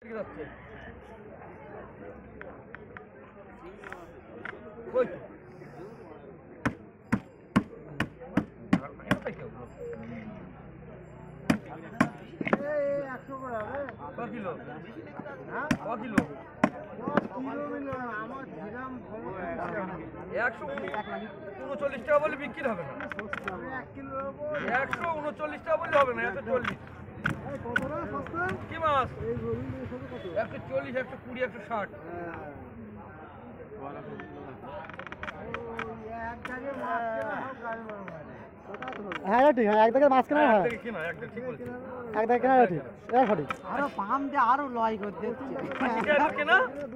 যাচ্ছে kilo kilo 139 টাকা বলে বিক্রি হবে না, 139 টাকা বললে হবে না, 140 কি মাছ 140, 120, 160। হ্যাঁ ঠিক, হ্যাঁ এক জায়গায় মাছ কেনা হয়, এক জায়গায় কেনা ঠিক, এটা সঠিক। আরো পাম দিয়ে আরো লয় করতে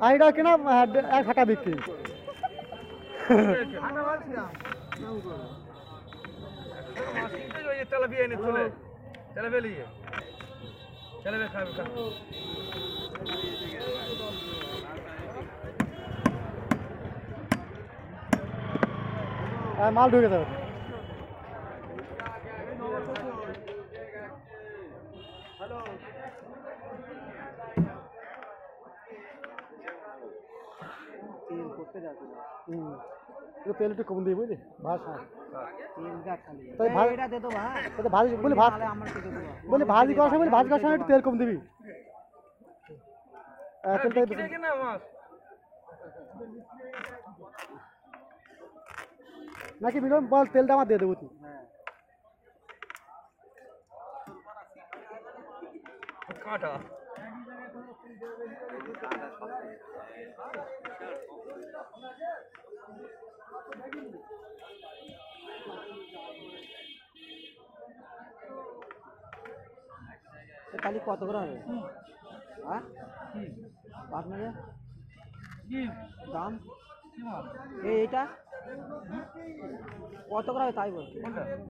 আর এটা কেনা 1 টাকা বিক্রি। তেলাপিয়া এনে চলে তেলাপিয়া তেলাপিয়া খাবে মাল ঢুকে যাবে। তেল একটু কম দিয়ে বুঝলি, ভাত ভাজি বলি, ভাত বলি ভাজি করার সময়, ভাজি করার সময় একটু তেল কম দিবি। নাকি মিনিমাম বল, তেলটা আমার দিয়ে দেবো তুই। কাঁটা তাহলে কত করে হবে? হ্যাঁ আপনাদের দাম এইটা কত করে হবে তাই বল।